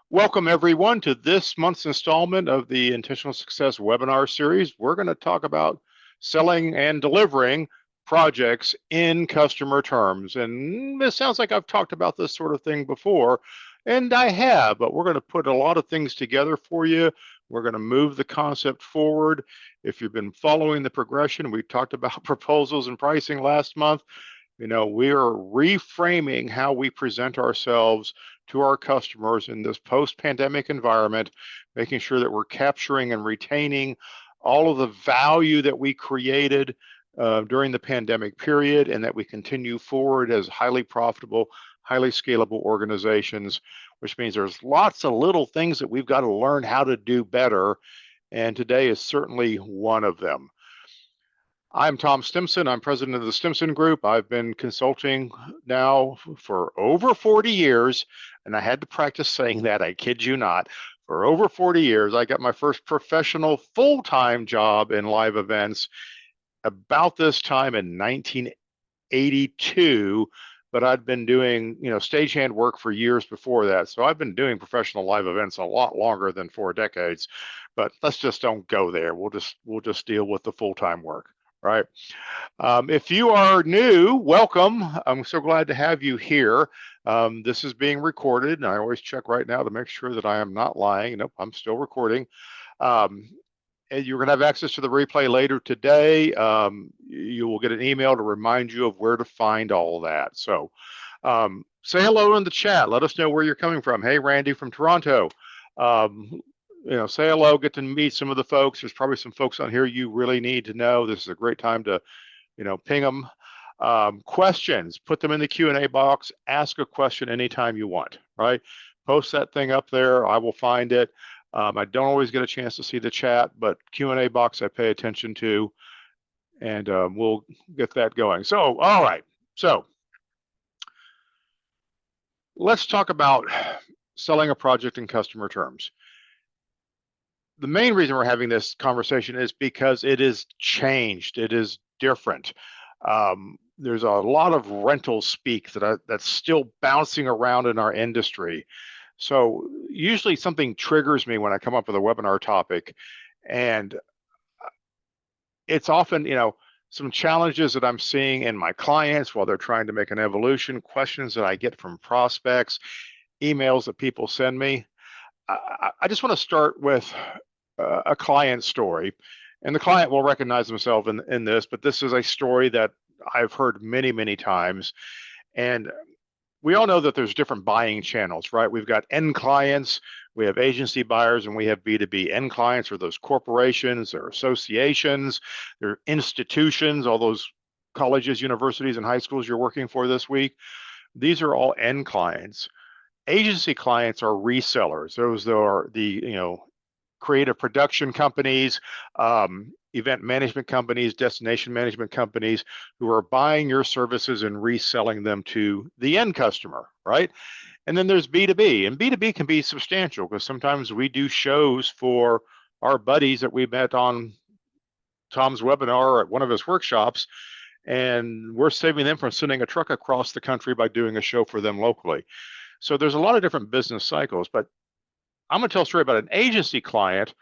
Welcome everyone to this month's installment of the Intentional Success webinar series. We're going to talk about selling and delivering projects in customer terms. And it sounds like I've talked about this sort of thing before, and I have, but we're going to put a lot of things together for you. We're going to move the concept forward. If you've been following the progression, we talked about proposals and pricing last month. We are reframing how we present ourselves to our customers in this post-pandemic environment, making sure that we're capturing and retaining all of the value that we created during the pandemic period, and that we continue forward as highly profitable, highly scalable organizations, which means there's lots of little things that we've got to learn how to do better, and today is certainly one of them. I'm Tom Stimson. I'm president of the Stimson Group. I've been consulting now for over 40 years, and I had to practice saying that, I kid you not. For over 40 years, I got my first professional full-time job in live events about this time in 1982, but I'd been doing, stagehand work for years before that. So I've been doing professional live events a lot longer than 4 decades, but let's just don't go there. We'll just deal with the full-time work. Right. If you are new, welcome. I'm so glad to have you here. This is being recorded, and I always check right now to make sure that I am not lying. Nope, I'm still recording. And you're going to have access to the replay later today. You will get an email to remind you of where to find all that. So say hello in the chat. Let us know where you're coming from. Hey, Randy from Toronto. Say hello, get to meet some of the folks. There's probably some folks on here you really need to know. This is a great time to, ping them. Questions, put them in the Q&A box. Ask a question anytime you want, right? Post that thing up there. I will find it. I don't always get a chance to see the chat, but Q&A box I pay attention to, and we'll get that going. So, all right. So let's talk about selling a project in customer terms. The main reason we're having this conversation is because it is changed. It is different. There's a lot of rental speak that's still bouncing around in our industry. So usually something triggers me when I come up with a webinar topic, and it's often, some challenges that I'm seeing in my clients while they're trying to make an evolution, questions that I get from prospects, emails that people send me. I just want to start with a client story, and the client will recognize themselves in this, but this is a story that I've heard many, many times. And we all know that there's different buying channels, right? We've got end clients, we have agency buyers, and we have B2B. End clients are those corporations, they're associations, they're institutions, all those colleges, universities, and high schools you're working for this week. These are all end clients. Agency clients are resellers. Those are the, creative production companies, event management companies, destination management companies who are buying your services and reselling them to the end customer, right? And then there's B2B, and B2B can be substantial because sometimes we do shows for our buddies that we met on Tom's webinar or at one of his workshops, and we're saving them from sending a truck across the country by doing a show for them locally. So there's a lot of different business cycles, but I'm going to tell a story about an agency client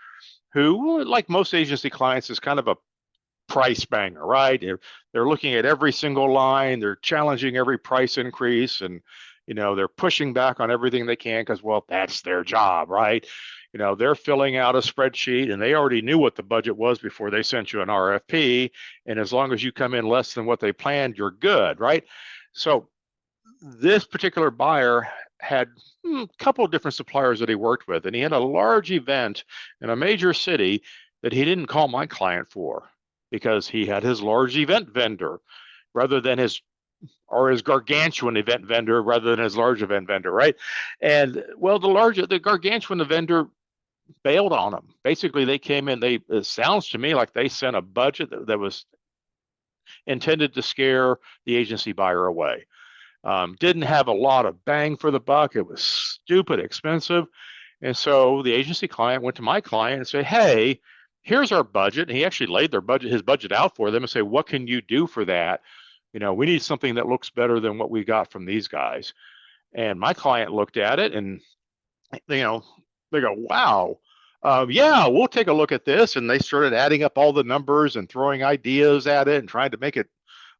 who, like most agency clients, is kind of a price banger, right? They're looking at every single line, they're challenging every price increase, and they're pushing back on everything they can because, well, that's their job, right? They're filling out a spreadsheet, and they already knew what the budget was before they sent you an RFP, and as long as you come in less than what they planned, you're good, right? So this particular buyer had a couple of different suppliers that he worked with, and he had a large event in a major city that he didn't call my client for because he had his large event vendor rather than his gargantuan event vendor rather than his large event vendor, right? And well, the gargantuan vendor bailed on him. Basically, they came in, it sounds to me like they sent a budget that was intended to scare the agency buyer away. Didn't have a lot of bang for the buck. It was stupid expensive. And so the agency client went to my client and said, hey, here's our budget. And he actually laid his budget out for them and say, what can you do for that? We need something that looks better than what we got from these guys. And my client looked at it and you know, they go, wow, yeah, we'll take a look at this. And they started adding up all the numbers and throwing ideas at it and trying to make it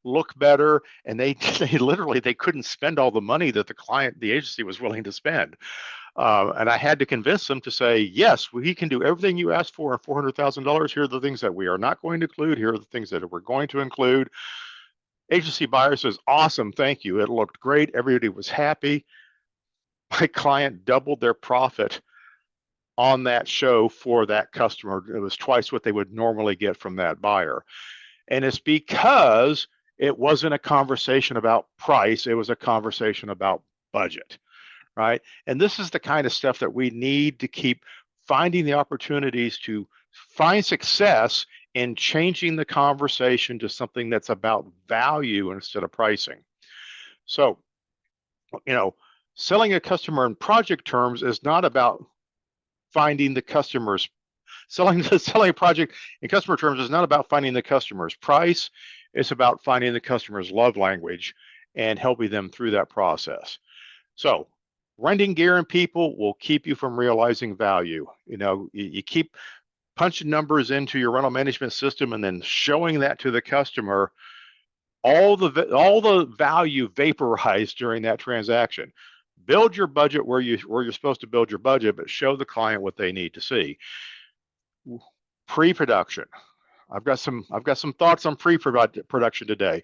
look better. And they literally, they couldn't spend all the money that the agency was willing to spend. And I had to convince them to say, yes, we can do everything you asked for, $400,000. Here are the things that we are not going to include. Here are the things that we're going to include. Agency buyer says, awesome, thank you. It looked great. Everybody was happy. My client doubled their profit on that show for that customer. It was twice what they would normally get from that buyer. And it's because it wasn't a conversation about price, it was a conversation about budget, right? And this is the kind of stuff that we need to keep finding the opportunities to find success in changing the conversation to something that's about value instead of pricing. So, selling a customer in project terms is not about finding the customers. Selling a project in customer terms is not about finding the customer's price. It's about finding the customer's love language and helping them through that process. So renting gear and people will keep you from realizing value. You keep punching numbers into your rental management system and then showing that to the customer. All the value vaporized during that transaction. Build your budget where you're supposed to build your budget, but show the client what they need to see. Pre-production. I've got some thoughts on pre-production today.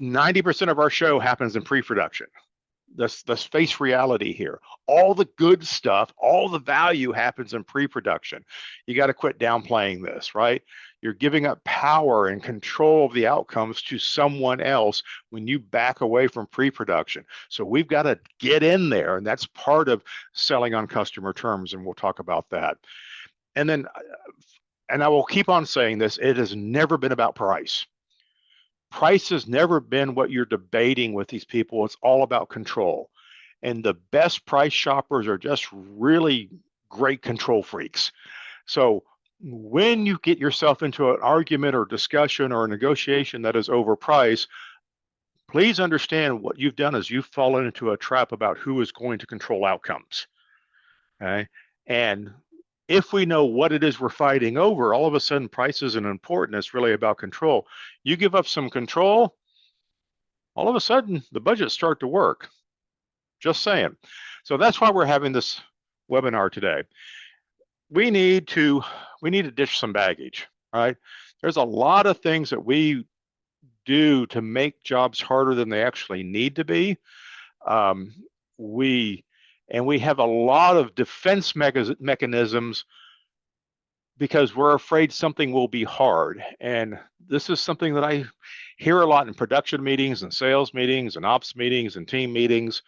90% of our show happens in pre-production. Let's face reality here. All the good stuff, all the value happens in pre-production. You got to quit downplaying this, right? You're giving up power and control of the outcomes to someone else when you back away from pre-production. So we've got to get in there, and that's part of selling on customer terms, and we'll talk about that. And then, and I will keep on saying this, it has never been about price. Price has never been what you're debating with these people. It's all about control. And the best price shoppers are just really great control freaks. So when you get yourself into an argument or discussion or a negotiation that is overpriced, please understand what you've done is you've fallen into a trap about who is going to control outcomes. Okay. And if we know what it is we're fighting over, all of a sudden price isn't important. It's really about control. You give up some control, all of a sudden the budgets start to work. Just saying. So that's why we're having this webinar today. We need to ditch some baggage, right? There's a lot of things that we do to make jobs harder than they actually need to be. We have a lot of defense mechanisms because we're afraid something will be hard. And this is something that I hear a lot in production meetings and sales meetings and ops meetings and team meetings.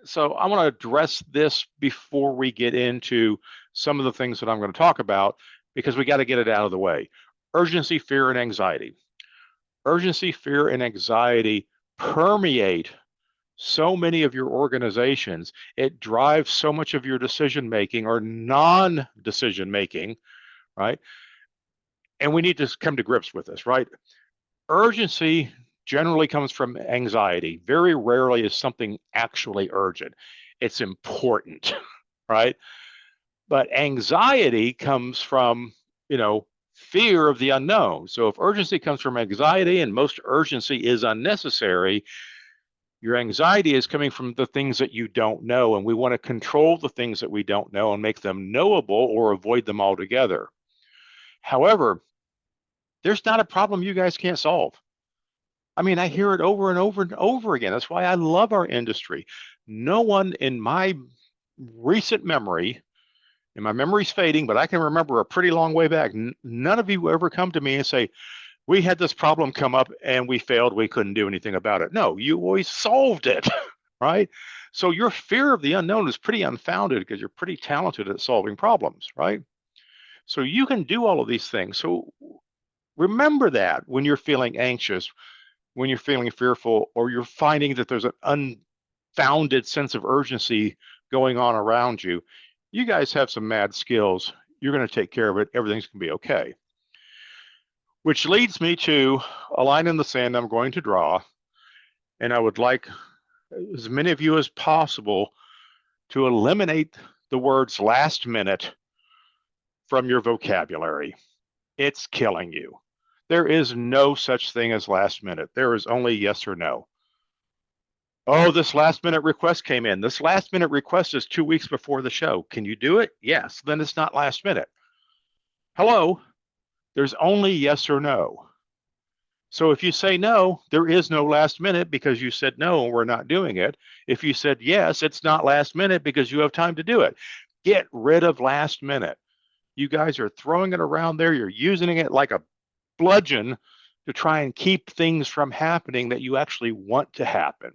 So I want to address this before we get into some of the things that I'm going to talk about, because we got to get it out of the way. Urgency, fear, and anxiety. Urgency, fear, and anxiety permeate so many of your organizations. It drives so much of your decision making or non-decision making, right? And we need to come to grips with this, right? Urgency generally comes from anxiety. Very rarely is something actually urgent. It's important, right? But anxiety comes from, fear of the unknown. So if urgency comes from anxiety, and most urgency is unnecessary, your anxiety is coming from the things that you don't know, and we want to control the things that we don't know and make them knowable or avoid them altogether. However, there's not a problem you guys can't solve. I mean, I hear it over and over and over again. That's why I love our industry. No one in my recent memory, and my memory's fading, but I can remember a pretty long way back, none of you ever come to me and say, we had this problem come up and we failed, we couldn't do anything about it. No, you always solved it, right? So your fear of the unknown is pretty unfounded because you're pretty talented at solving problems, right? So you can do all of these things. So remember that when you're feeling anxious, when you're feeling fearful, or you're finding that there's an unfounded sense of urgency going on around you, you guys have some mad skills. You're going to take care of it. Everything's going to be okay. Which leads me to a line in the sand I'm going to draw. And I would like as many of you as possible to eliminate the words last minute from your vocabulary. It's killing you. There is no such thing as last minute. There is only yes or no. Oh, this last minute request came in. This last minute request is 2 weeks before the show. Can you do it? Yes. Then it's not last minute. Hello? There's only yes or no. So if you say no, there is no last minute because you said no and we're not doing it. If you said yes, it's not last minute because you have time to do it. Get rid of last minute. You guys are throwing it around there. You're using it like a bludgeon to try and keep things from happening that you actually want to happen.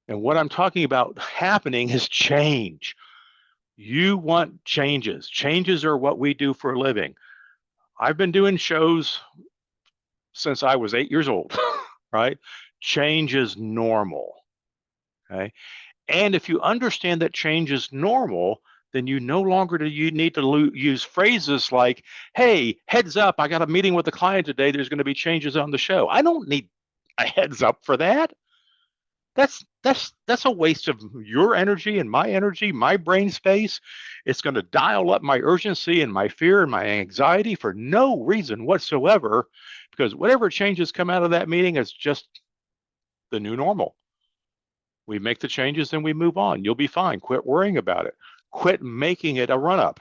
And what I'm talking about happening is change. You want changes. Changes are what we do for a living. I've been doing shows since I was 8 years old, right? Change is normal, okay? And if you understand that change is normal, then you no longer need to use phrases like, hey, heads up, I got a meeting with the client today, there's gonna be changes on the show. I don't need a heads up for that. That's a waste of your energy and my brain space. It's going to dial up my urgency and my fear and my anxiety for no reason whatsoever, because whatever changes come out of that meeting is just the new normal. We make the changes and we move on. You'll be fine. Quit worrying about it. Quit making it a run-up.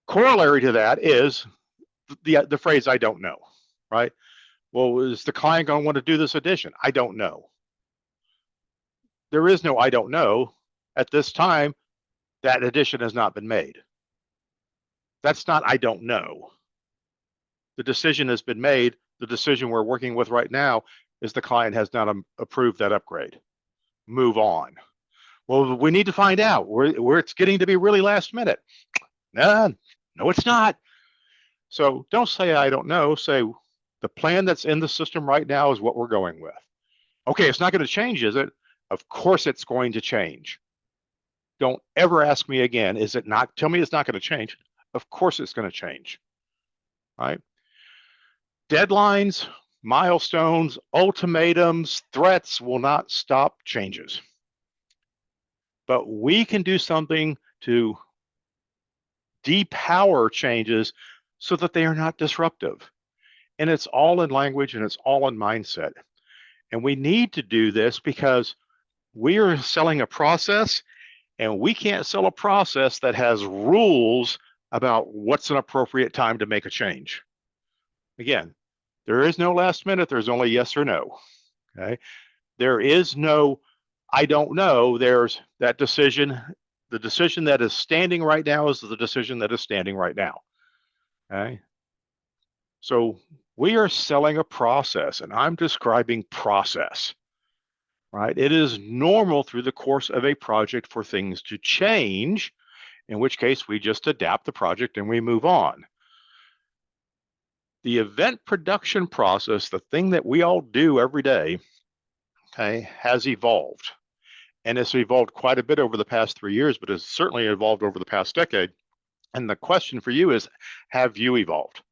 Corollary to that is the phrase, I don't know, right? Well, is the client going to want to do this addition? I don't know. There is no I don't know. At this time, that addition has not been made. That's not I don't know. The decision has been made. The decision we're working with right now is the client has not approved that upgrade. Move on. Well, we need to find out where it's getting to be really last minute. No, it's not. So don't say I don't know. Say the plan that's in the system right now is what we're going with. Okay, it's not going to change, is it? Of course it's going to change. Don't ever ask me again, is it not? Tell me it's not going to change. Of course it's going to change, right? Deadlines, milestones, ultimatums, threats will not stop changes. But we can do something to depower changes so that they are not disruptive. And it's all in language and it's all in mindset. And we need to do this because we are selling a process, and we can't sell a process that has rules about what's an appropriate time to make a change. Again, there is no last minute, there's only yes or no, okay? There is no, I don't know, there's that decision. The decision that is standing right now is the decision that is standing right now, okay? So we are selling a process, and I'm describing process, right? It is normal through the course of a project for things to change, in which case we just adapt the project and we move on. The event production process, the thing that we all do every day, okay, has evolved. And it's evolved quite a bit over the past 3 years, but it's certainly evolved over the past decade. And the question for you is, have you evolved?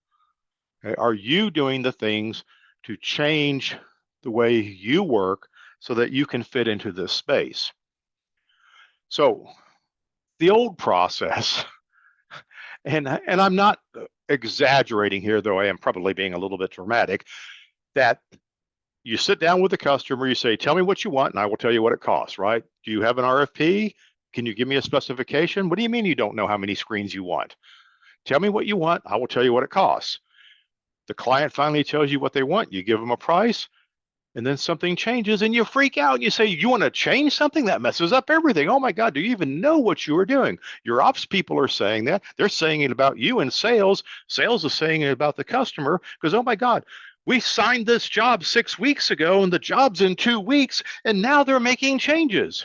Okay, are you doing the things to change the way you work so that you can fit into this space? So the old process, and I'm not exaggerating here, though I am probably being a little bit dramatic, that you sit down with the customer, you say, tell me what you want, and I will tell you what it costs, right? Do you have an RFP? Can you give me a specification? What do you mean you don't know how many screens you want? Tell me what you want, I will tell you what it costs. The client finally tells you what they want, you give them a price, and then something changes and you freak out and you say, you want to change something? That messes up everything. Oh my God, do you even know what you are doing? Your ops people are saying that. They're saying it about you, and sales is saying it about the customer, because, oh my God, we signed this job 6 weeks ago and the job's in 2 weeks and now they're making changes.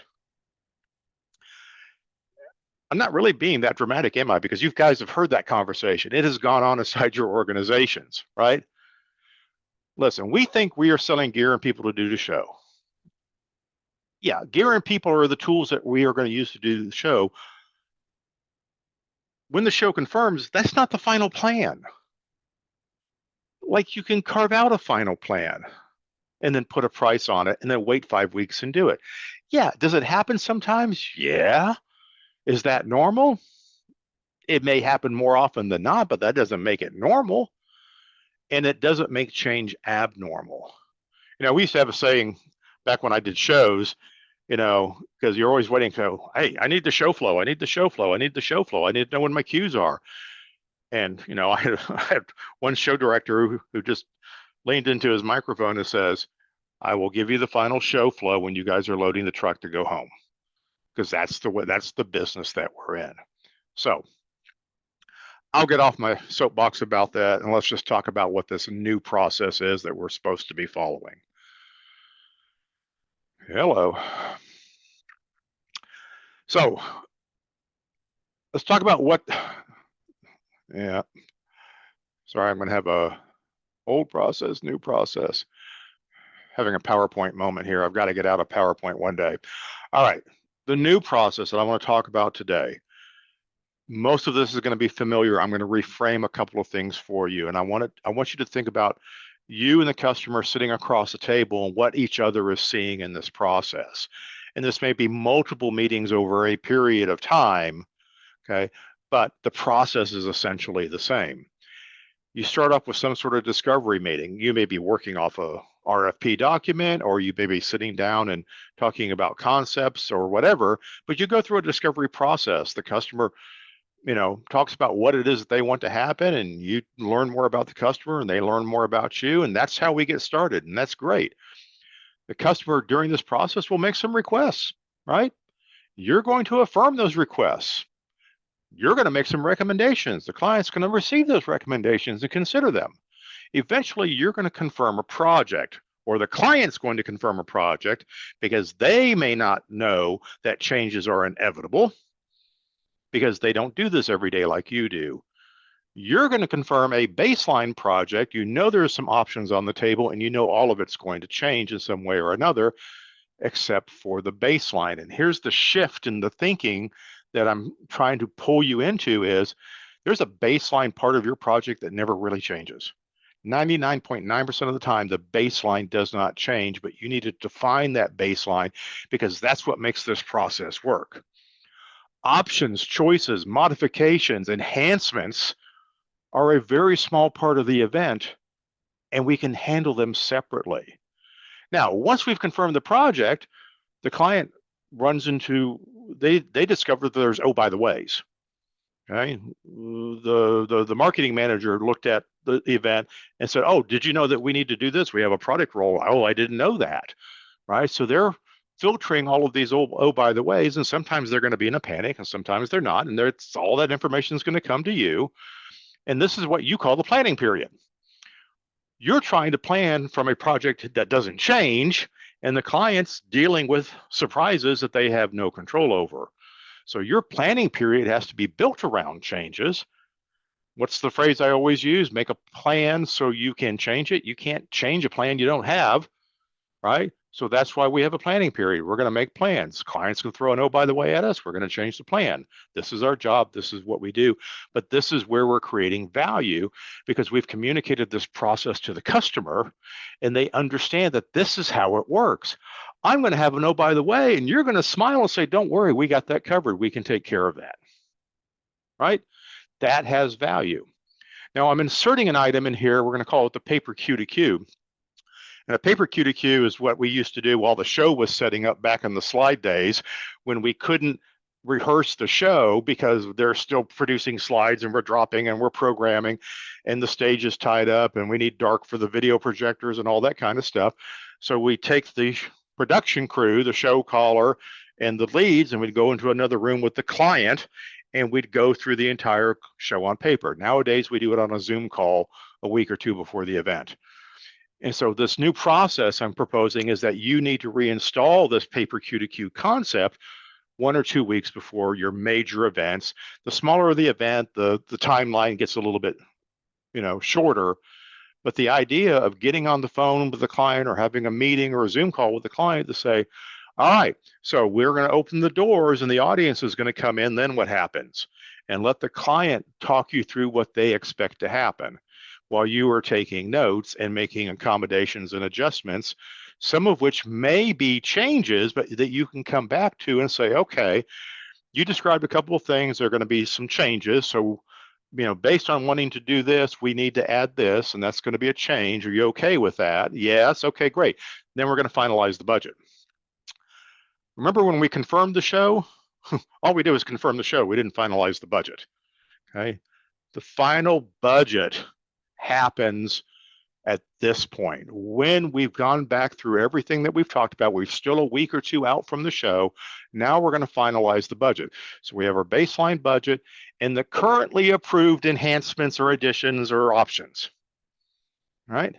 I'm not really being that dramatic, am I? Because you guys have heard that conversation. It has gone on inside your organizations, right? Listen, we think we are selling gear and people to do the show. Yeah, gear and people are the tools that we are going to use to do the show. When the show confirms, that's not the final plan. Like, you can carve out a final plan. and then put a price on it and then wait 5 weeks and do it. Yeah, does it happen sometimes? Yeah. Is that normal? It may happen more often than not, but that doesn't make it normal. And it doesn't make change abnormal. We used to have a saying back when I did shows, because you're always waiting to go, hey, I need the show flow. I need the show flow. I need the show flow. I need to know when my cues are. And, I had one show director who just leaned into his microphone and says, I will give you the final show flow when you guys are loading the truck to go home, because that's the business that we're in. So I'll get off my soapbox about that, and let's just talk about what this new process is that we're supposed to be following. Hello. So let's talk about yeah. Sorry, I'm going to have a old process, new process. Having a PowerPoint moment here. I've got to get out of PowerPoint one day. All right. The new process that I want to talk about today. Most of this is going to be familiar. I'm going to reframe a couple of things for you. And I want you to think about you and the customer sitting across the table and what each other is seeing in this process. And this may be multiple meetings over a period of time, okay? But the process is essentially the same. You start off with some sort of discovery meeting. You may be working off a RFP document, or you may be sitting down and talking about concepts or whatever, but you go through a discovery process. The customer talks about what it is that they want to happen, and you learn more about the customer and they learn more about you. And that's how we get started. And that's great. The customer during this process will make some requests, right? You're going to affirm those requests. You're going to make some recommendations. The client's going to receive those recommendations and consider them. Eventually, you're going to confirm a project, or the client's going to confirm a project, because they may not know that changes are inevitable, because they don't do this every day like you do. You're going to confirm a baseline project. There's some options on the table, and all of it's going to change in some way or another, except for the baseline. And here's the shift in the thinking that I'm trying to pull you into is there's a baseline part of your project that never really changes. 99.9% of the time, the baseline does not change, but you need to define that baseline, because that's what makes this process work. Options, choices, modifications, enhancements are a very small part of the event, and we can handle them separately. Now, once we've confirmed the project, the client runs into, they discover that there's, oh, by the ways. Okay, the marketing manager looked at the event and said, oh, did you know that we need to do this? We have a product roll. Oh, I didn't know that, right? So they're filtering all of these oh by the ways, and sometimes they're going to be in a panic and sometimes they're not, and all that information is going to come to you. And this is what you call the planning period. You're trying to plan from a project that doesn't change, and the client's dealing with surprises that they have no control over. So your planning period has to be built around changes. What's the phrase I always use? Make a plan so you can change it. You can't change a plan you don't have, right? So that's why we have a planning period. We're going to make plans. Clients can throw an oh, by the way at us. We're going to change the plan. This is our job. This is what we do. But this is where we're creating value, because we've communicated this process to the customer and they understand that this is how it works. I'm going to have an oh, by the way, and you're going to smile and say, don't worry, we got that covered. We can take care of that, right? That has value. Now I'm inserting an item in here. We're going to call it the paper Q to Q. And a paper Q to Q is what we used to do while the show was setting up back in the slide days, when we couldn't rehearse the show because they're still producing slides and we're dropping and we're programming and the stage is tied up and we need dark for the video projectors and all that kind of stuff. So we take the production crew, the show caller, and the leads, and we'd go into another room with the client and we'd go through the entire show on paper. Nowadays, we do it on a Zoom call a week or two before the event. And so this new process I'm proposing is that you need to reinstall this paper Q to Q concept 1 or 2 weeks before your major events. The smaller the event, the timeline gets a little bit, shorter. But the idea of getting on the phone with the client or having a meeting or a Zoom call with the client to say, all right, so we're going to open the doors and the audience is going to come in, then what happens? And let the client talk you through what they expect to happen. while you are taking notes and making accommodations and adjustments, some of which may be changes, but that you can come back to and say, okay, you described a couple of things. There are going to be some changes. So, based on wanting to do this, we need to add this, and that's going to be a change. Are you okay with that? Yes. Okay, great. Then we're going to finalize the budget. Remember when we confirmed the show? All we did was confirm the show. We didn't finalize the budget. Okay. The final budget happens at this point. When we've gone back through everything that we've talked about, we're still a week or two out from the show. Now we're going to finalize the budget. So we have our baseline budget and the currently approved enhancements or additions or options. Right?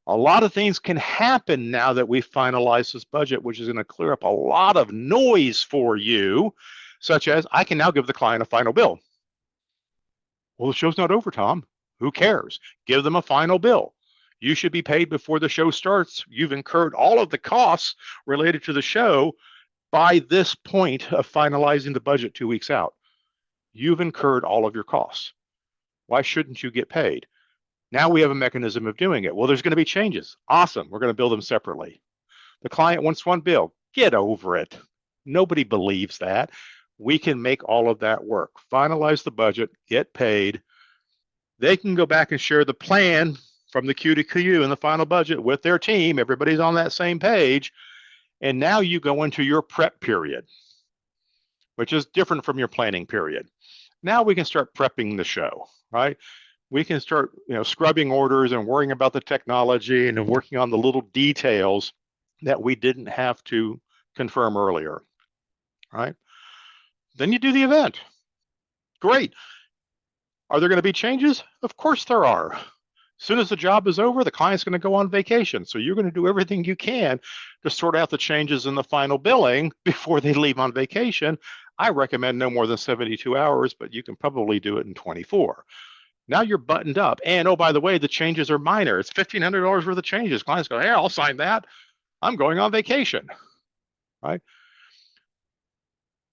A lot of things can happen now that we've finalized this budget, which is going to clear up a lot of noise for you, such as I can now give the client a final bill. Well, the show's not over, Tom. Who cares? Give them a final bill. You should be paid before the show starts. You've incurred all of the costs related to the show by this point of finalizing the budget 2 weeks out. You've incurred all of your costs. Why shouldn't you get paid? Now we have a mechanism of doing it. Well, there's going to be changes. Awesome. We're going to bill them separately. The client wants one bill. Get over it. Nobody believes that. We can make all of that work. Finalize the budget, get paid. They can go back and share the plan from the Q to Q in the final budget with their team. Everybody's on that same page. And now you go into your prep period, which is different from your planning period. Now we can start prepping the show, right? We can start, scrubbing orders and worrying about the technology and working on the little details that we didn't have to confirm earlier, right? Then you do the event. Great. Are there going to be changes? Of course there are. As soon as the job is over, the client's going to go on vacation. So you're going to do everything you can to sort out the changes in the final billing before they leave on vacation. I recommend no more than 72 hours, but you can probably do it in 24. Now you're buttoned up. And oh, by the way, the changes are minor. It's $1,500 worth of changes. Clients go, hey, I'll sign that. I'm going on vacation, right?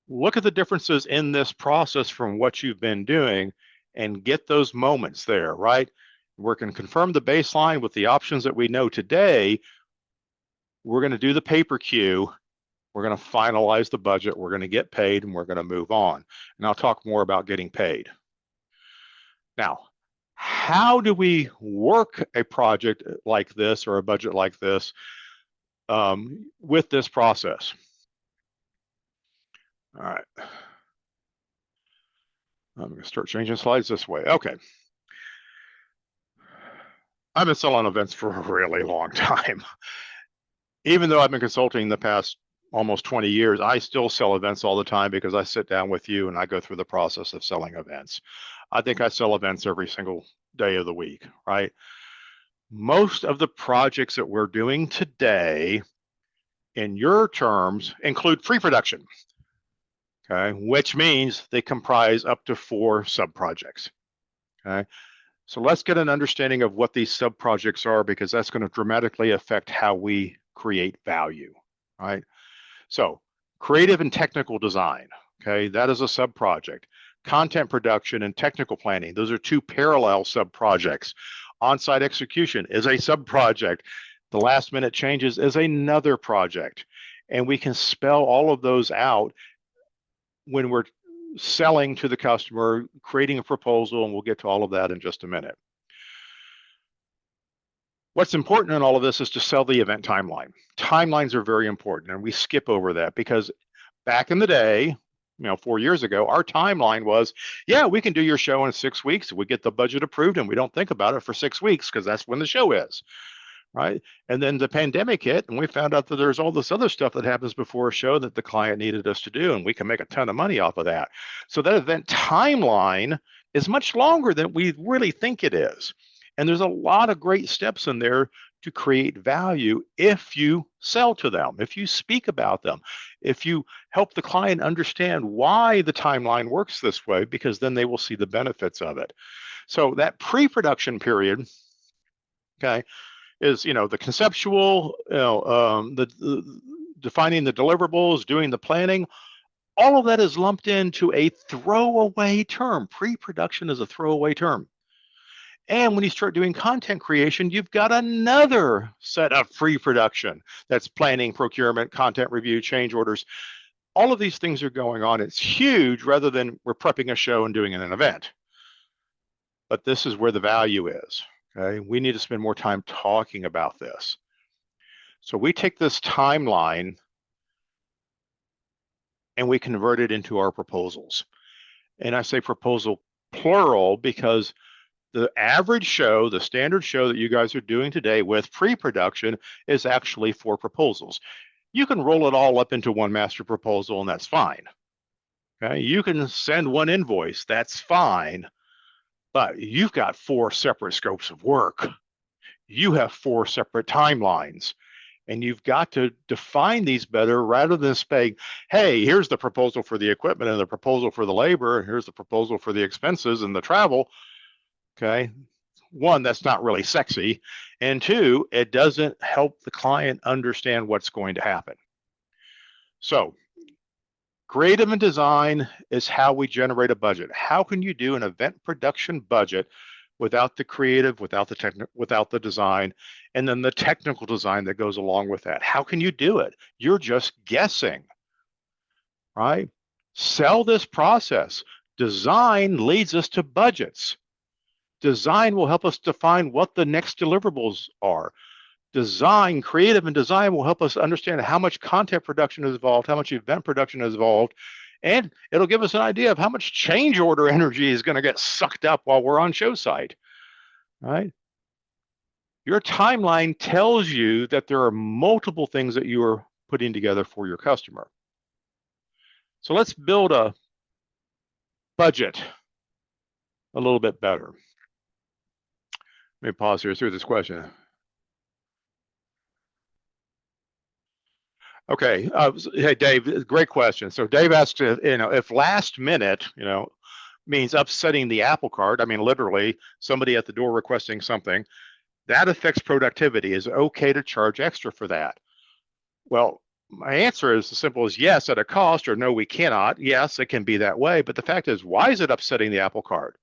Look at the differences in this process from what you've been doing and get those moments there, right? We're going to confirm the baseline with the options that we know today. We're going to do the paper queue. We're going to finalize the budget. We're going to get paid and we're going to move on. And I'll talk more about getting paid. Now, how do we work a project like this or a budget like this with this process? All right. I'm going to start changing slides this way. Okay. I've been selling events for a really long time. Even though I've been consulting the past almost 20 years, I still sell events all the time because I sit down with you and I go through the process of selling events. I think I sell events every single day of the week, right? Most of the projects that we're doing today, in your terms, include pre-production, okay? Which means they comprise up to 4 sub-projects, okay? So let's get an understanding of what these sub-projects are because that's going to dramatically affect how we create value, right? So creative and technical design, okay? That is a sub-project. Content production and technical planning, those are 2 parallel sub-projects. On-site execution is a sub-project. The last minute changes is another project. And we can spell all of those out when we're selling to the customer, creating a proposal, and we'll get to all of that in just a minute. What's important in all of this is to sell the event timeline. Timelines are very important, and we skip over that because back in the day, 4 years ago, our timeline was, yeah, we can do your show in 6 weeks. We get the budget approved and we don't think about it for 6 weeks because that's when the show is, right? And then the pandemic hit and we found out that there's all this other stuff that happens before a show that the client needed us to do, and we can make a ton of money off of that. So that event timeline is much longer than we really think it is. And there's a lot of great steps in there to create value if you sell to them, if you speak about them, if you help the client understand why the timeline works this way, because then they will see the benefits of it. So that pre-production period, okay, is the conceptual, the defining the deliverables, doing the planning. All of that is lumped into a throwaway term. Pre-production is a throwaway term. And when you start doing content creation, you've got another set of pre-production that's planning, procurement, content review, change orders. All of these things are going on. It's huge rather than we're prepping a show and doing an event. But this is where the value is. Okay, we need to spend more time talking about this. So we take this timeline and we convert it into our proposals. And I say proposal plural because the average show, the standard show that you guys are doing today with pre-production is actually 4 proposals. You can roll it all up into one master proposal and that's fine. Okay, you can send one invoice, that's fine, but you've got 4 separate scopes of work. You have 4 separate timelines. And you've got to define these better rather than saying, hey, here's the proposal for the equipment and the proposal for the labor, and here's the proposal for the expenses and the travel. Okay, 1, that's not really sexy. And 2, it doesn't help the client understand what's going to happen. So creative and design is how we generate a budget. How can you do an event production budget without the creative, without the design, and then the technical design that goes along with that? How can you do it? You're just guessing, right? Sell this process. Design leads us to budgets. Design will help us define what the next deliverables are. Design, creative and design will help us understand how much content production is involved, how much event production is involved, and it'll give us an idea of how much change order energy is going to get sucked up while we're on show site, right? Your timeline tells you that there are multiple things that you are putting together for your customer. So let's build a budget a little bit better. Let me pause here through this question. Okay, hey Dave, great question. So Dave asked, if last minute, means upsetting the apple cart. I mean, literally, somebody at the door requesting something that affects productivity. Is it okay to charge extra for that? Well, my answer is as simple as yes at a cost, or no, we cannot. Yes, it can be that way, but the fact is, why is it upsetting the apple cart?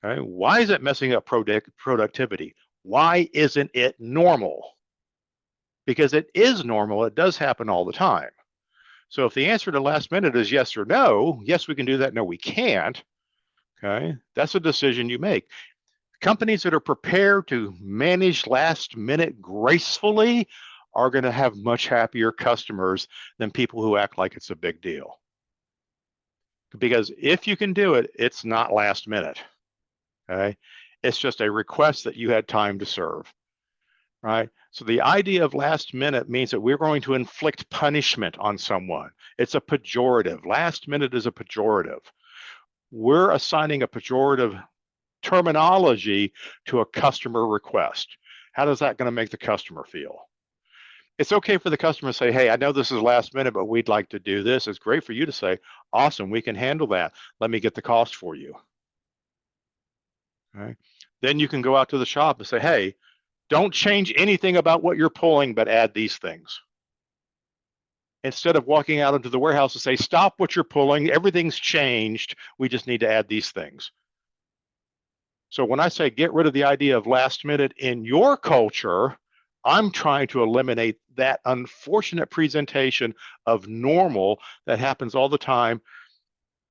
Okay, why is it messing up productivity? Why isn't it normal? Because it is normal. It does happen all the time. So if the answer to last minute is yes or no, yes, we can do that. No, we can't. Okay, that's a decision you make. Companies that are prepared to manage last minute gracefully are going to have much happier customers than people who act like it's a big deal. Because if you can do it, it's not last minute. Okay, it's just a request that you had time to serve. Right? So the idea of last minute means that we're going to inflict punishment on someone. It's a pejorative. Last minute is a pejorative. We're assigning a pejorative terminology to a customer request. How does that going to make the customer feel? It's okay for the customer to say, hey, I know this is last minute, but we'd like to do this. It's great for you to say, awesome, we can handle that. Let me get the cost for you. Okay. Then you can go out to the shop and say, hey, don't change anything about what you're pulling, but add these things. Instead of walking out into the warehouse and say, stop what you're pulling, everything's changed, we just need to add these things. So when I say get rid of the idea of last minute in your culture, I'm trying to eliminate that unfortunate presentation of normal that happens all the time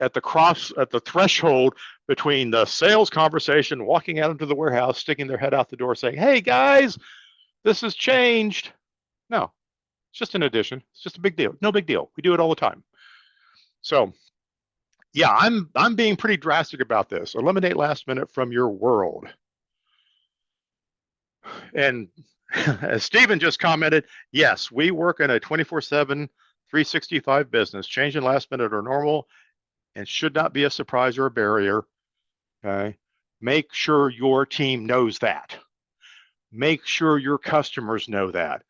at the threshold between the sales conversation, walking out into the warehouse, sticking their head out the door saying, hey guys, this has changed. No, it's just an addition. It's just a big deal. No big deal. We do it all the time. So yeah, I'm being pretty drastic about this. Eliminate last minute from your world. And as Stephen just commented, yes, we work in a 24/7, 365 business. Changing last minute are normal and should not be a surprise or a barrier. Okay, make sure your team knows that. Make sure your customers know that.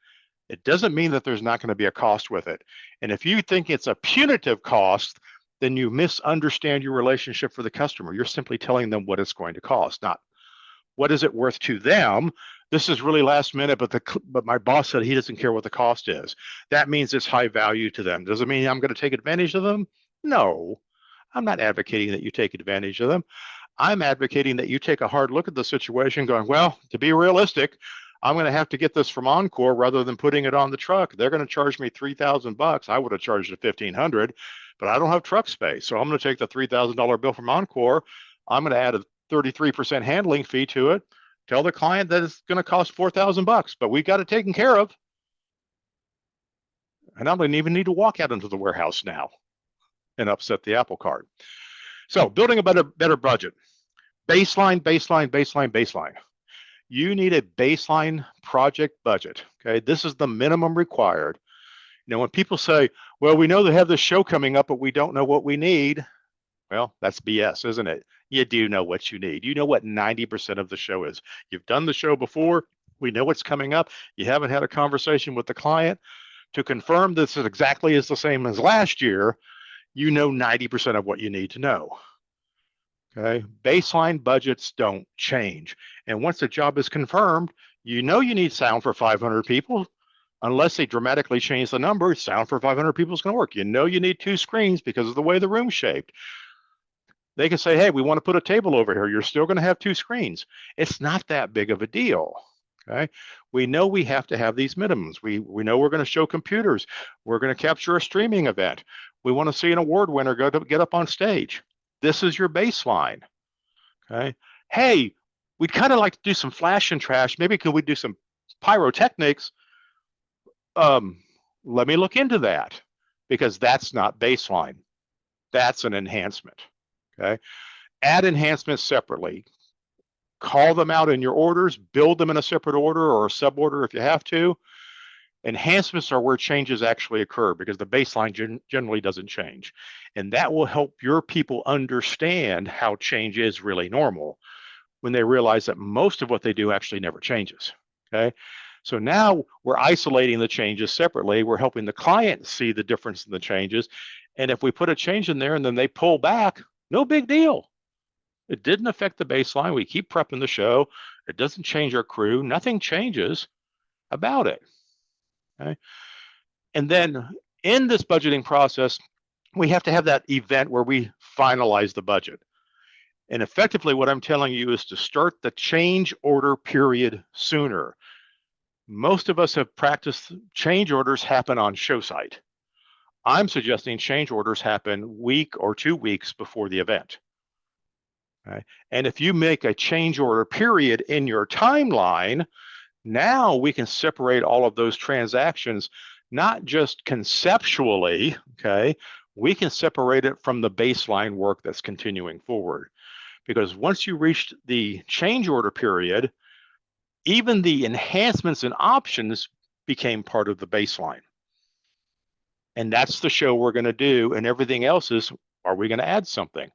It doesn't mean that there's not going to be a cost with it. And if you think it's a punitive cost, then you misunderstand your relationship for the customer. You're simply telling them what it's going to cost, not what is it worth to them. This is really last minute, but my boss said he doesn't care what the cost is. That means it's high value to them. Does it mean I'm going to take advantage of them? No, I'm not advocating that you take advantage of them. I'm advocating that you take a hard look at the situation going, well, to be realistic, I'm going to have to get this from Encore rather than putting it on the truck. They're going to charge me $3,000. I would have charged it $1,500, but I don't have truck space. So I'm going to take the $3,000 bill from Encore. I'm going to add a 33% handling fee to it. Tell the client that it's going to cost $4,000, but we got it taken care of. And I don't even need to walk out into the warehouse now and upset the apple cart. So building a better budget. Baseline, baseline, baseline, baseline. You need a baseline project budget. Okay, this is the minimum required. Now, when people say, well, we know they have this show coming up, but we don't know what we need. Well, that's BS, isn't it? You do know what you need. You know what 90% of the show is. You've done the show before. We know what's coming up. You haven't had a conversation with the client to confirm this is exactly as the same as last year. You know 90% of what you need to know. Okay, baseline budgets don't change. And once the job is confirmed, you know you need sound for 500 people. Unless they dramatically change the number, sound for 500 people is going to work. You know you need 2 screens because of the way the room's shaped. They can say, hey, we want to put a table over here. You're still going to have 2 screens. It's not that big of a deal. Okay, we know we have to have these minimums. We know we're going to show computers. We're going to capture a streaming event. We want to see an award winner get up on stage. This is your baseline. Okay. Hey, we'd kind of like to do some flash and trash. Maybe could we do some pyrotechnics? Let me look into that, because that's not baseline. That's an enhancement. Okay. Add enhancements separately. Call them out in your orders, build them in a separate order or a sub order if you have to. Enhancements are where changes actually occur, because the baseline generally doesn't change. And that will help your people understand how change is really normal when they realize that most of what they do actually never changes. Okay. So now we're isolating the changes separately. We're helping the client see the difference in the changes. And if we put a change in there and then they pull back, no big deal. It didn't affect the baseline. We keep prepping the show. It doesn't change our crew. Nothing changes about it. Okay. And then in this budgeting process, we have to have that event where we finalize the budget. And effectively, what I'm telling you is to start the change order period sooner. Most of us have practiced change orders happen on show site. I'm suggesting change orders happen week or 2 weeks before the event. Okay. And if you make a change order period in your timeline, now we can separate all of those transactions, not just conceptually, okay? We can separate it from the baseline work that's continuing forward. Because once you reach the change order period, even the enhancements and options became part of the baseline. And that's the show we're going to do. And everything else is, are we going to add something?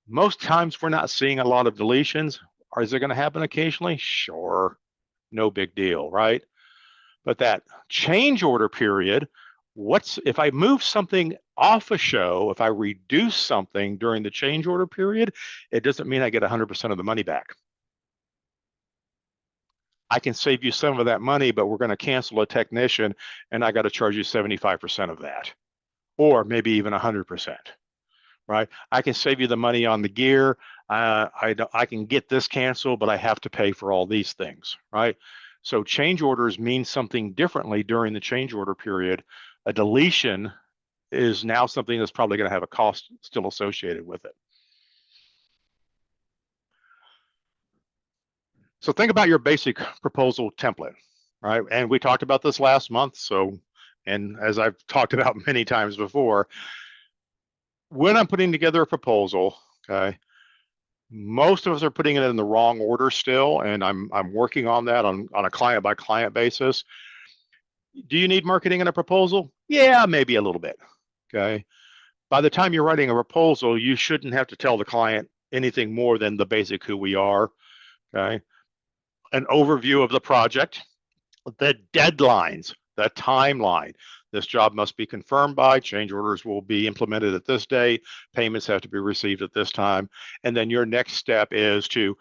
Most times we're not seeing a lot of deletions. Or is it going to happen occasionally? Sure. No big deal, right? But that change order period, if I move something off a show, if I reduce something during the change order period, it doesn't mean I get 100% of the money back. I can save you some of that money, but we're going to cancel a technician and I got to charge you 75% of that, or maybe even 100%, right? I can save you the money on the gear. I can get this canceled, but I have to pay for all these things, right? So change orders mean something differently during the change order period. A deletion is now something that's probably going to have a cost still associated with it. So think about your basic proposal template, right? And we talked about this last month. So, and as I've talked about many times before, when I'm putting together a proposal, okay, most of us are putting it in the wrong order still, and I'm working on that on a client by client basis. Do you need marketing in a proposal? Yeah, maybe a little bit. Okay. By the time you're writing a proposal, you shouldn't have to tell the client anything more than the basic who we are. Okay. An overview of the project, the deadlines, the timeline. This job must be confirmed by, change orders will be implemented at this date, payments have to be received at this time. And then your next step is to,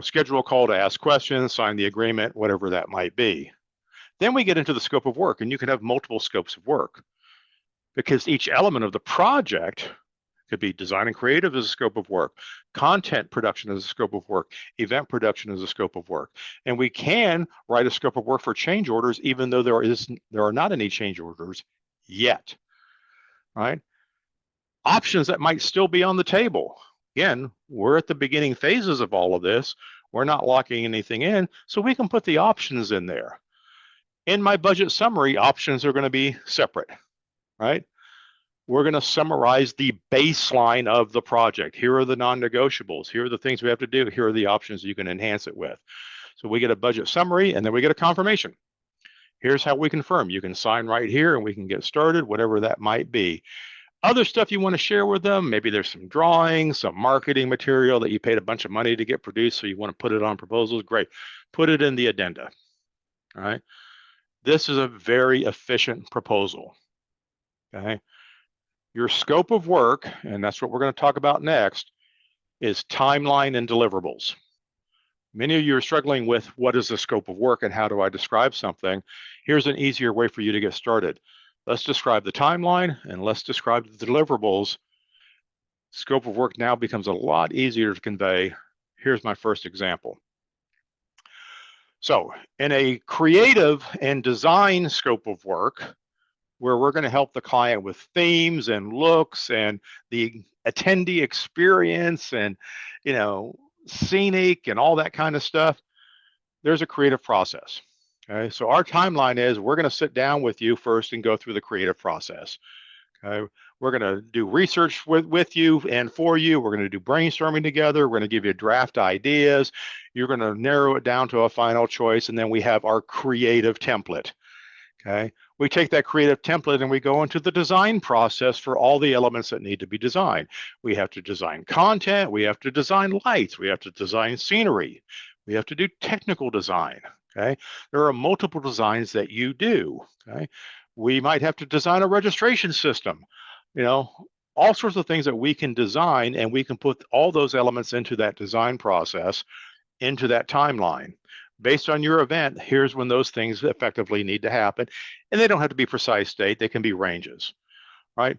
schedule a call to ask questions, sign the agreement, whatever that might be. Then we get into the scope of work, and you can have multiple scopes of work because each element of the project Could be design and creative as a scope of work, content production as a scope of work, event production as a scope of work. And we can write a scope of work for change orders, even though there are not any change orders yet, right? Options that might still be on the table. Again, we're at the beginning phases of all of this. We're not locking anything in, so we can put the options in there. In my budget summary, options are going to be separate, right? We're going to summarize the baseline of the project. Here are the non-negotiables. Here are the things we have to do. Here are the options you can enhance it with. So we get a budget summary, and then we get a confirmation. Here's how we confirm. You can sign right here, and we can get started, whatever that might be. Other stuff you want to share with them, maybe there's some drawings, some marketing material that you paid a bunch of money to get produced, so you want to put it on proposals, great. Put it in the addenda, all right? This is a very efficient proposal, okay? Your scope of work, and that's what we're going to talk about next, is timeline and deliverables. Many of you are struggling with what is the scope of work and how do I describe something? Here's an easier way for you to get started. Let's describe the timeline and let's describe the deliverables. Scope of work now becomes a lot easier to convey. Here's my first example. So in a creative and design scope of work, where we're going to help the client with themes and looks and the attendee experience and, you know, scenic and all that kind of stuff, there's a creative process. Okay, so our timeline is we're going to sit down with you first and go through the creative process. Okay, we're going to do research with you and for you. We're going to do brainstorming together. We're going to give you draft ideas. You're going to narrow it down to a final choice, and then we have our creative template. Okay, we take that creative template and we go into the design process for all the elements that need to be designed. We have to design content, we have to design lights, we have to design scenery, we have to do technical design. Okay, there are multiple designs that you do. Okay, we might have to design a registration system, you know, all sorts of things that we can design, and we can put all those elements into that design process, into that timeline. Based on your event, here's when those things effectively need to happen. And they don't have to be precise date, they can be ranges, right?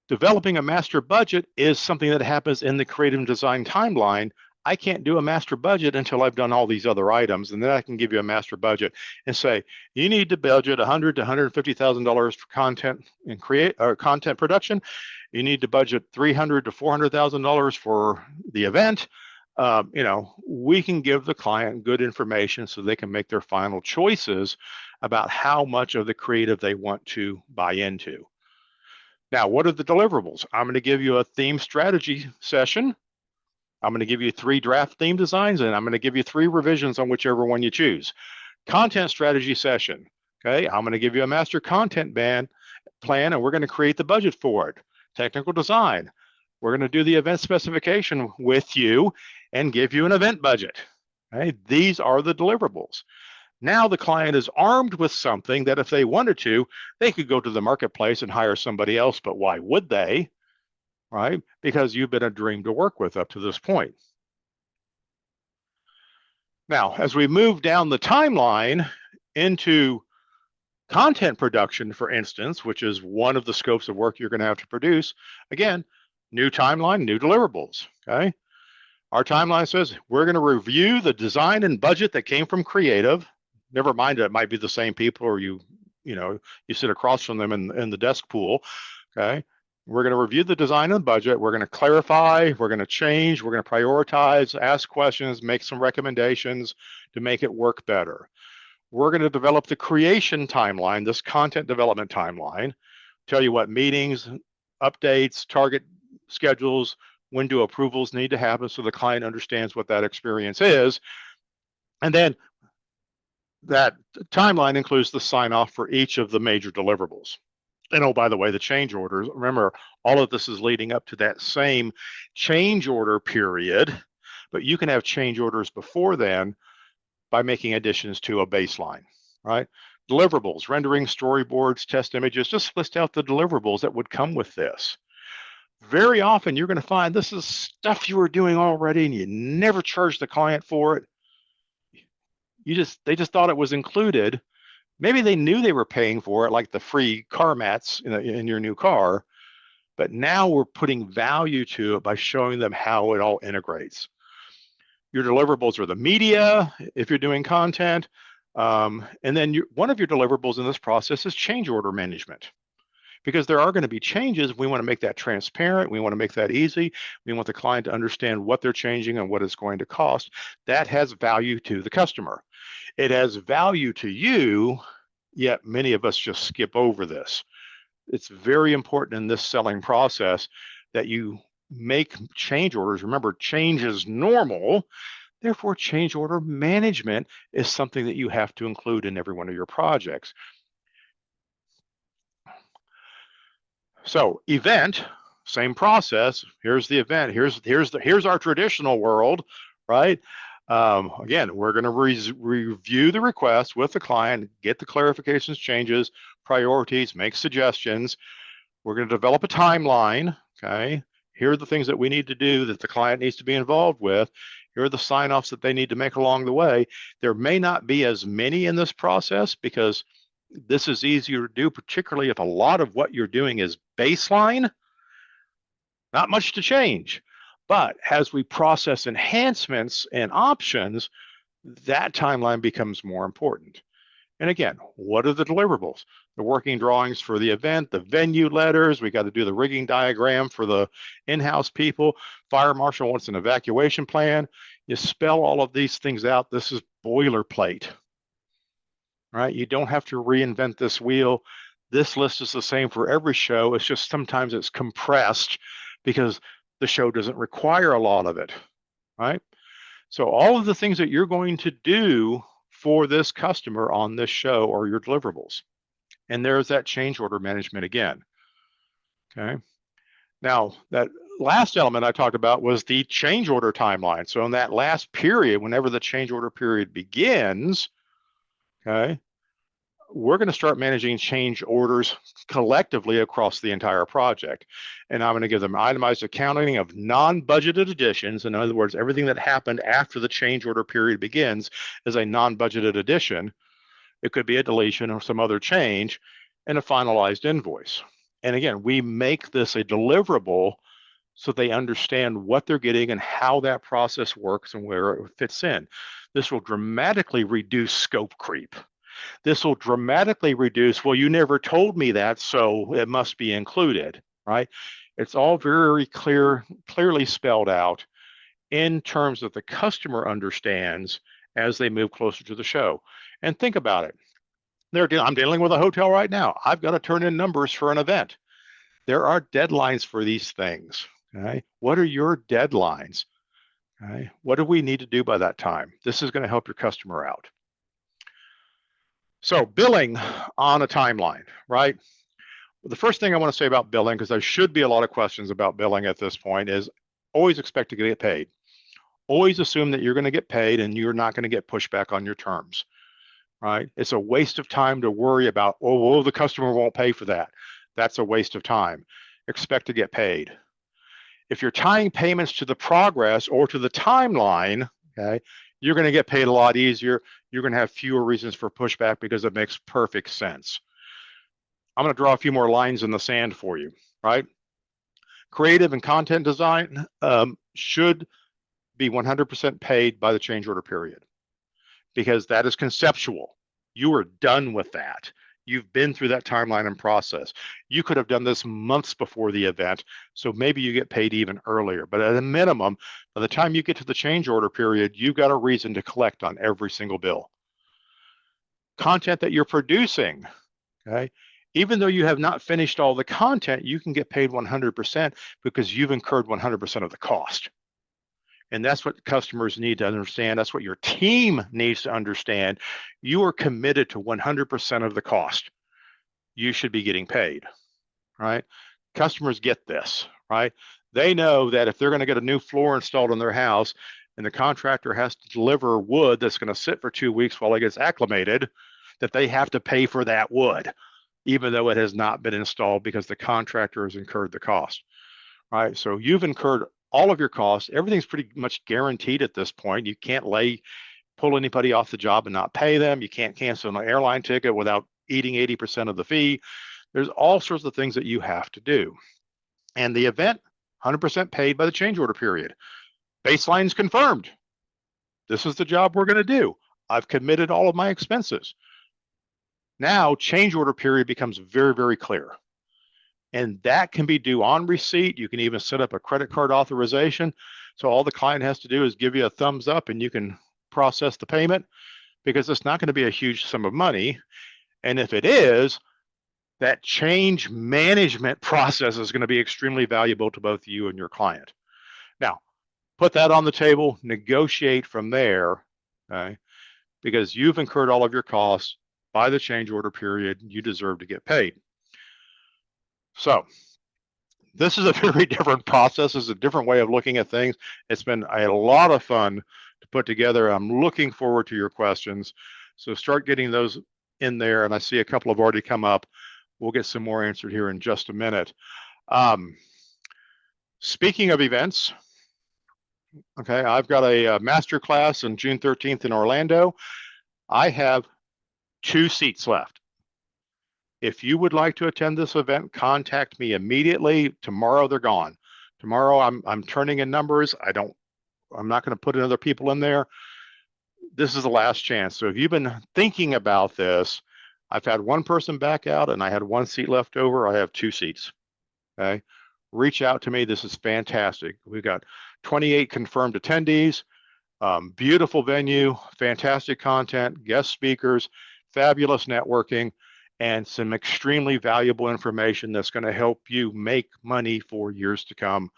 Developing a master budget is something that happens in the creative design timeline. I can't do a master budget until I've done all these other items, and then I can give you a master budget and say, you need to budget $100,000 to $150,000 for content and content production. You need to budget $300,000 to $400,000 for the event. You know, we can give the client good information so they can make their final choices about how much of the creative they want to buy into. Now, what are the deliverables? I'm going to give you a theme strategy session. I'm going to give you 3 draft theme designs, and I'm going to give you 3 revisions on whichever one you choose. Content strategy session. Okay, I'm going to give you a master content plan, and we're going to create the budget for it. Technical design. We're going to do the event specification with you and give you an event budget. Okay? These are the deliverables. Now the client is armed with something that if they wanted to, they could go to the marketplace and hire somebody else, but why would they? Right? Because you've been a dream to work with up to this point. Now, as we move down the timeline into content production, for instance, which is one of the scopes of work you're going to have to produce, again, new timeline, new deliverables, okay? Our timeline says we're going to review the design and budget that came from creative. Never mind, it might be the same people, or you sit across from them in the desk pool, okay? We're going to review the design and budget. We're going to clarify, we're going to change, we're going to prioritize, ask questions, make some recommendations to make it work better. We're going to develop the creation timeline, this content development timeline, tell you what meetings, updates, target schedules, when do approvals need to happen so the client understands what that experience is. And then that timeline includes the sign off for each of the major deliverables. And oh, by the way, the change orders, remember, all of this is leading up to that same change order period, but you can have change orders before then by making additions to a baseline, right? Deliverables, rendering storyboards, test images, just list out the deliverables that would come with this. Very often you're going to find this is stuff you were doing already and you never charged the client for it. They just thought it was included. Maybe they knew they were paying for it, like the free car mats in your new car, but now we're putting value to it by showing them how it all integrates. Your deliverables are the media, if you're doing content, and then one of your deliverables in this process is change order management. Because there are going to be changes, we want to make that transparent. We want to make that easy. We want the client to understand what they're changing and what it's going to cost. That has value to the customer. It has value to you, yet many of us just skip over this. It's very important in this selling process that you make change orders. Remember, change is normal. Therefore, change order management is something that you have to include in every one of your projects. So event, same process. Here's the event. Here's our traditional world, right? Again, we're going to review the request with the client, get the clarifications, changes, priorities, make suggestions. We're going to develop a timeline. Okay. Here are the things that we need to do that the client needs to be involved with. Here are the sign-offs that they need to make along the way. There may not be as many in this process because this is easier to do, particularly if a lot of what you're doing is baseline, not much to change. But as we process enhancements and options, that timeline becomes more important. And again, what are the deliverables? The working drawings for the event, the venue letters, we got to do the rigging diagram for the in-house people. Fire marshal wants an evacuation plan. You spell all of these things out. This is boilerplate. Right? You don't have to reinvent this wheel. This list is the same for every show. It's just sometimes it's compressed because the show doesn't require a lot of it, right? So all of the things that you're going to do for this customer on this show are your deliverables. And there's that change order management again, okay? Now, that last element I talked about was the change order timeline. So in that last period, whenever the change order period begins, okay, we're going to start managing change orders collectively across the entire project. And I'm going to give them itemized accounting of non-budgeted additions. In other words, everything that happened after the change order period begins is a non-budgeted addition. It could be a deletion or some other change, and a finalized invoice. And again, we make this a deliverable so they understand what they're getting and how that process works and where it fits in. This will dramatically reduce scope creep. This will dramatically reduce, well, you never told me that, so it must be included, right? It's all very clearly spelled out in terms that the customer understands as they move closer to the show. And think about it. I'm dealing with a hotel right now. I've got to turn in numbers for an event. There are deadlines for these things. Okay? What are your deadlines? Okay? What do we need to do by that time? This is going to help your customer out. So billing on a timeline, right? The first thing I want to say about billing, because there should be a lot of questions about billing at this point, is always expect to get paid. Always assume that you're going to get paid and you're not going to get pushback on your terms, right? It's a waste of time to worry about, oh, well, the customer won't pay for that. That's a waste of time. Expect to get paid. If you're tying payments to the progress or to the timeline, okay, you're going to get paid a lot easier. You're going to have fewer reasons for pushback because it makes perfect sense. I'm going to draw a few more lines in the sand for you, right? Creative and content design should be 100% paid by the change order period because that is conceptual. You are done with that. You've been through that timeline and process. You could have done this months before the event, so maybe you get paid even earlier. But at a minimum, by the time you get to the change order period, you've got a reason to collect on every single bill. Content that you're producing, okay? Even though you have not finished all the content, you can get paid 100% because you've incurred 100% of the cost. And that's what customers need to understand. That's what your team needs to understand. You are committed to 100% of the cost. You should be getting paid, right? Customers get this, right? They know that if they're going to get a new floor installed in their house and the contractor has to deliver wood that's going to sit for 2 weeks while it gets acclimated, that they have to pay for that wood, even though it has not been installed because the contractor has incurred the cost, right? So you've incurred all of your costs. Everything's pretty much guaranteed at this point. You can't pull anybody off the job and not pay them. You can't cancel an airline ticket without eating 80% of the fee. There's all sorts of things that you have to do. And the event, 100% paid by the change order period. Baseline's confirmed. This is the job we're going to do. I've committed all of my expenses. Now, change order period becomes very, very clear. And that can be due on receipt. You can even set up a credit card authorization. So all the client has to do is give you a thumbs up and you can process the payment, because it's not going to be a huge sum of money. And if it is, that change management process is going to be extremely valuable to both you and your client. Now, put that on the table, negotiate from there, okay? Because you've incurred all of your costs by the change order period, you deserve to get paid. So this is a very different process. It's a different way of looking at things. It's been a lot of fun to put together. I'm looking forward to your questions. So start getting those in there. And I see a couple have already come up. We'll get some more answered here in just a minute. Speaking of events, okay, I've got a master class on June 13th in Orlando. I have 2 seats left. If you would like to attend this event, contact me immediately. Tomorrow they're gone. Tomorrow I'm turning in numbers. I'm not going to put other people in there. This is the last chance. So if you've been thinking about this, I've had one person back out and I had 1 seat left over. I have 2 seats. Okay. Reach out to me. This is fantastic. We've got 28 confirmed attendees, beautiful venue, fantastic content, guest speakers, fabulous networking, and some extremely valuable information that's going to help you make money for years to come.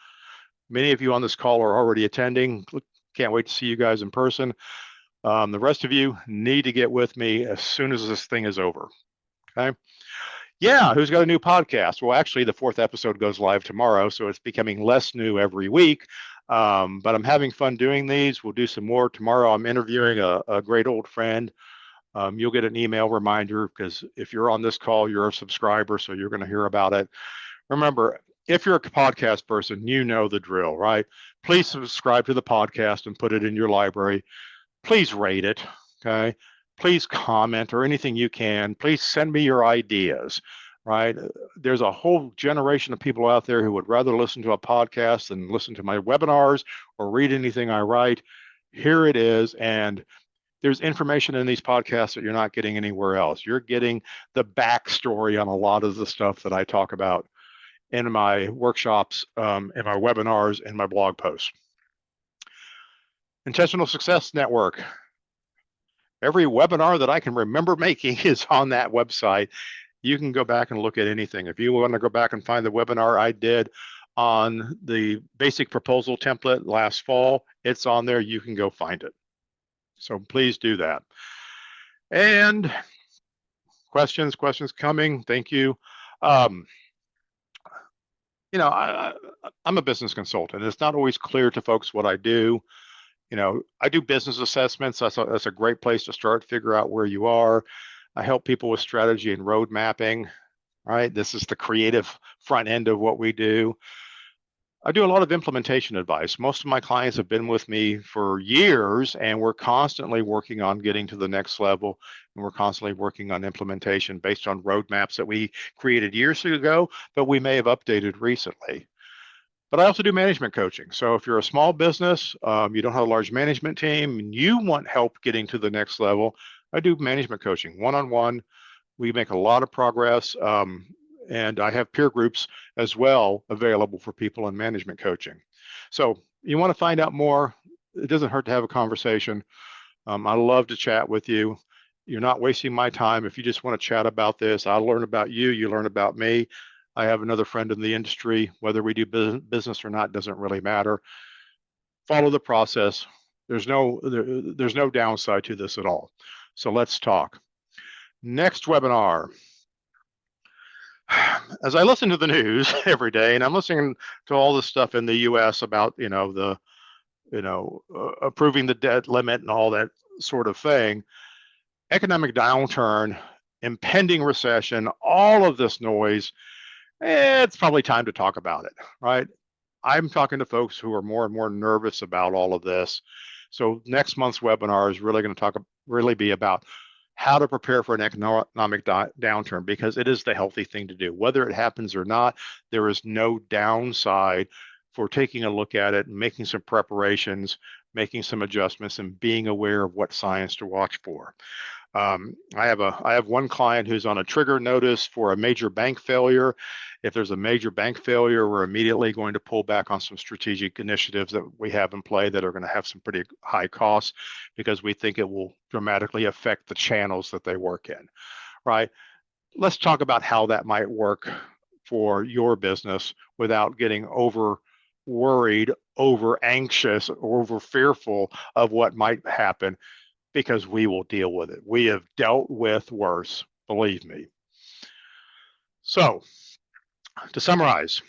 Many of you on this call are already attending. Can't wait to see you guys in person. The rest of you need to get with me as soon as this thing is over. Okay. Yeah, who's got a new podcast? Well, actually, the 4th episode goes live tomorrow, so it's becoming less new every week. But I'm having fun doing these. We'll do some more tomorrow. I'm interviewing a great old friend. You'll get an email reminder, because if you're on this call, you're a subscriber, so you're going to hear about it. Remember, if you're a podcast person, you know the drill, right? Please subscribe to the podcast and put it in your library. Please rate it, okay? Please comment or anything you can. Please send me your ideas, right? There's a whole generation of people out there who would rather listen to a podcast than listen to my webinars or read anything I write. Here it is. And there's information in these podcasts that you're not getting anywhere else. You're getting the backstory on a lot of the stuff that I talk about in my workshops, in my webinars, and my blog posts. Intentional Success Network. Every webinar that I can remember making is on that website. You can go back and look at anything. If you want to go back and find the webinar I did on the basic proposal template last fall, it's on there. You can go find it. So please do that. And questions coming. Thank you. I'm a business consultant. It's not always clear to folks what I do. I do business assessments. That's a great place to start, figure out where you are. I help people with strategy and road mapping, right? This is the creative front end of what we do. I do a lot of implementation advice. Most of my clients have been with me for years, and we're constantly working on getting to the next level. And we're constantly working on implementation based on roadmaps that we created years ago, but we may have updated recently. But I also do management coaching. So if you're a small business, you don't have a large management team, and you want help getting to the next level, I do management coaching, one-on-one. We make a lot of progress. And I have peer groups as well available for people in management coaching. So you want to find out more, it doesn't hurt to have a conversation. I love to chat with you. You're not wasting my time. If you just want to chat about this, I'll learn about you, you learn about me. I have another friend in the industry. Whether we do business or not doesn't really matter. Follow the process. There's no downside to this at all. So let's talk. Next webinar. As I listen to the news every day, and I'm listening to all this stuff in the U.S. about approving the debt limit and all that sort of thing, economic downturn, impending recession, all of this noise, it's probably time to talk about it, right? I'm talking to folks who are more and more nervous about all of this. So next month's webinar is really going to really be about how to prepare for an economic downturn, because it is the healthy thing to do. Whether it happens or not, there is no downside for taking a look at it, making some preparations, making some adjustments, and being aware of what signs to watch for. I have one client who's on a trigger notice for a major bank failure. If there's a major bank failure, we're immediately going to pull back on some strategic initiatives that we have in play that are going to have some pretty high costs, because we think it will dramatically affect the channels that they work in, right? Let's talk about how that might work for your business without getting over worried, over anxious, or over fearful of what might happen, because we will deal with it. We have dealt with worse, believe me. So, to summarize,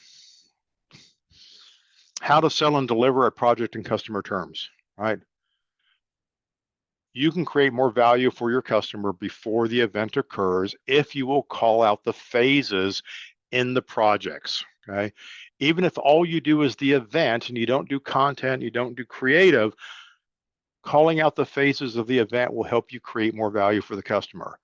how to sell and deliver a project in customer terms, right? You can create more value for your customer before the event occurs if you will call out the phases in the projects, okay? Even if all you do is the event and you don't do content, you don't do creative, calling out the phases of the event will help you create more value for the customer.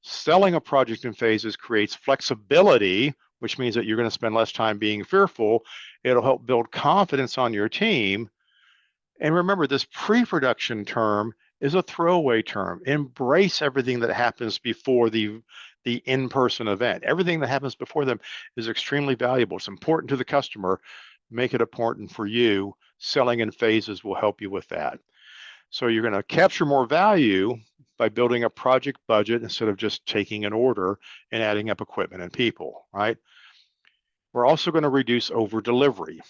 Selling a project in phases creates flexibility, which means that you're going to spend less time being fearful. It'll help build confidence on your team. And remember, this pre-production term is a throwaway term. Embrace everything that happens before the in-person event. Everything that happens before them is extremely valuable. It's important to the customer. Make it important for you. Selling in phases will help you with that. So you're going to capture more value by building a project budget instead of just taking an order and adding up equipment and people, right? We're also going to reduce over delivery,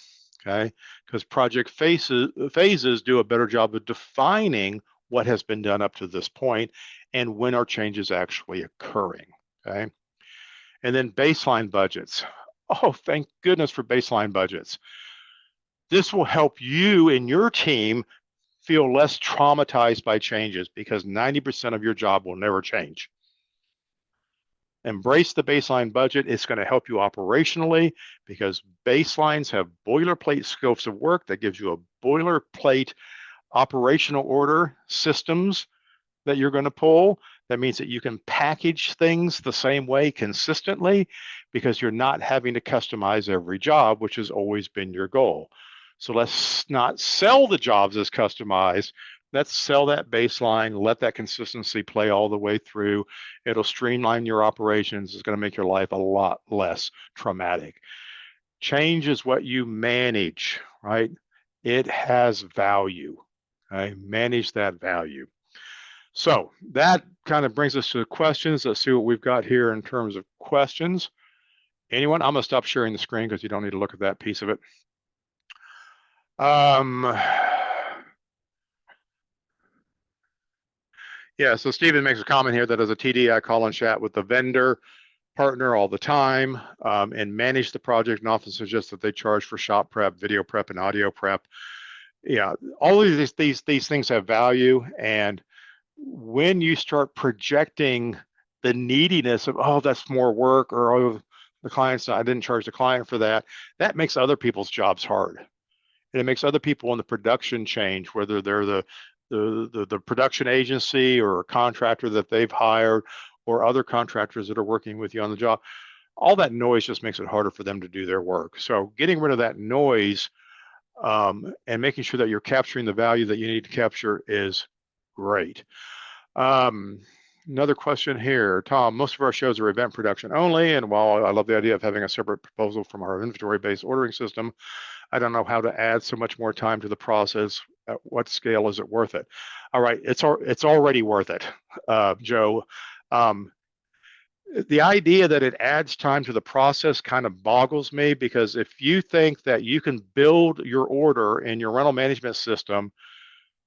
okay? Because project phases do a better job of defining what has been done up to this point and when are changes actually occurring, okay? And then baseline budgets. Oh, thank goodness for baseline budgets. This will help you and your team feel less traumatized by changes, because 90% of your job will never change. Embrace the baseline budget. It's going to help you operationally, because baselines have boilerplate scopes of work that gives you a boilerplate operational order systems that you're going to pull. That means that you can package things the same way consistently, because you're not having to customize every job, which has always been your goal. So let's not sell the jobs as customized. Let's sell that baseline, let that consistency play all the way through. It'll streamline your operations. It's going to make your life a lot less traumatic. Change is what you manage, right? It has value, okay? Manage that value. So that kind of brings us to the questions. Let's see what we've got here in terms of questions. Anyone? I'm going to stop sharing the screen because you don't need to look at that piece of it. Yeah, so Stephen makes a comment here that as a TD, I call and chat with the vendor partner all the time and manage the project, and often suggest that they charge for shop prep, video prep, and audio prep. Yeah, all of these things have value, and when you start projecting the neediness of, oh, that's more work, or oh, the client's, I didn't charge the client for that, that makes other people's jobs hard. And it makes other people in the production change, whether they're the production agency or a contractor that they've hired, or other contractors that are working with you on the job. All that noise just makes it harder for them to do their work. So getting rid of that noise and making sure that you're capturing the value that you need to capture is great. Another question here, Tom, most of our shows are event production only, and while I love the idea of having a separate proposal from our inventory-based ordering system, I don't know how to add so much more time to the process. At what scale is it worth it? All right, it's already worth it, Joe. The idea that it adds time to the process kind of boggles me, because if you think that you can build your order in your rental management system,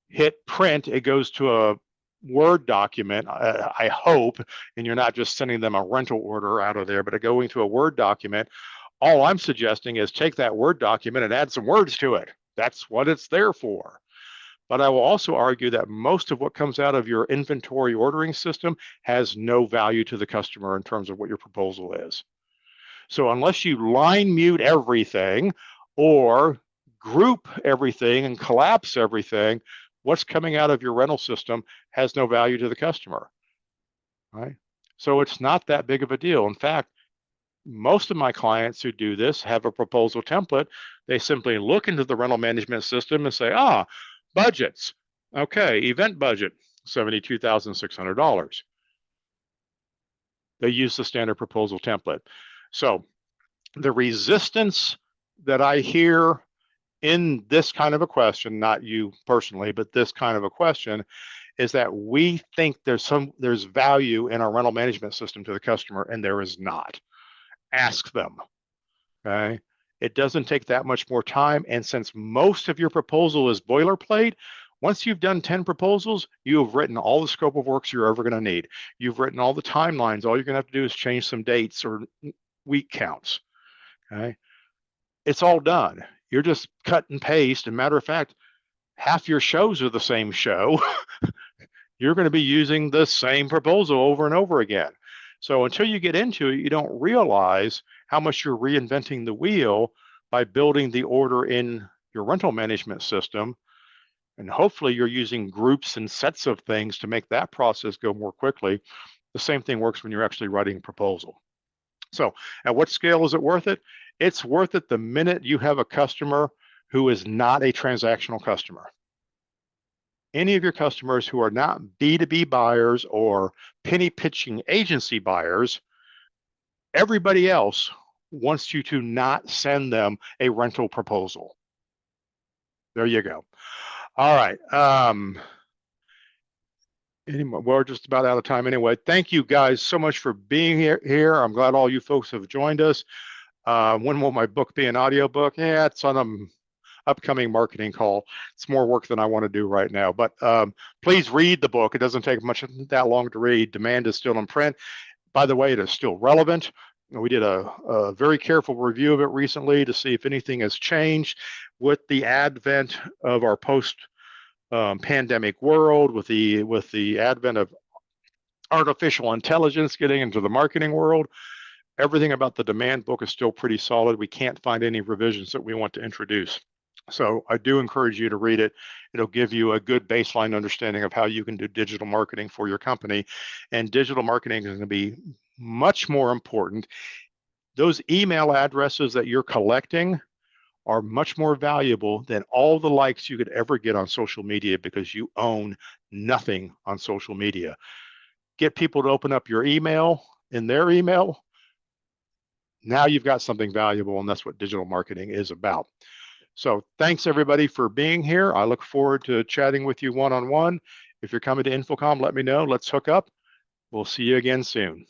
hit print, it goes to a Word document, I hope, and you're not just sending them a rental order out of there, but going to a Word document. All I'm suggesting is take that Word document and add some words to it. That's what it's there for. But I will also argue that most of what comes out of your inventory ordering system has no value to the customer in terms of what your proposal is. So unless you line mute everything or group everything and collapse everything, what's coming out of your rental system has no value to the customer. right? So it's not that big of a deal. In fact, most of my clients who do this have a proposal template. They simply look into the rental management system and say, budgets. Okay, event budget, $72,600. They use the standard proposal template. So the resistance that I hear in this kind of a question, not you personally, but this kind of a question, is that we think there's value in our rental management system to the customer, and there is not. Ask them. Okay. It doesn't take that much more time. And since most of your proposal is boilerplate, once you've done 10 proposals, you have written all the scope of works you're ever going to need. You've written all the timelines. All you're going to have to do is change some dates or week counts. Okay. It's all done. You're just cut and paste. And matter of fact, half your shows are the same show. You're going to be using the same proposal over and over again. So until you get into it, you don't realize how much you're reinventing the wheel by building the order in your rental management system. And hopefully you're using groups and sets of things to make that process go more quickly. The same thing works when you're actually writing a proposal. So at what scale is it worth it? It's worth it the minute you have a customer who is not a transactional customer. Any of your customers who are not B2B buyers or penny pitching agency buyers, everybody else wants you to not send them a rental proposal. There you go. All right. We're just about out of time anyway. Thank you guys so much for being here. I'm glad all you folks have joined us. When will my book be an audiobook? Yeah, it's on an upcoming marketing call. It's more work than I want to do right now, but please read the book. It doesn't take that long to read. Demand is still in print. By the way, it is still relevant. We did a very careful review of it recently to see if anything has changed with the advent of our post-pandemic world, with the advent of artificial intelligence getting into the marketing world. Everything about the demand book is still pretty solid. We can't find any revisions that we want to introduce. So I do encourage you to read it. It'll give you a good baseline understanding of how you can do digital marketing for your company. And digital marketing is going to be much more important. Those email addresses that you're collecting are much more valuable than all the likes you could ever get on social media, because you own nothing on social media. Get people to open up your email in their email. Now you've got something valuable, and that's what digital marketing is about. So thanks everybody for being here. I look forward to chatting with you one-on-one. If you're coming to InfoComm, let me know. Let's hook up. We'll see you again soon.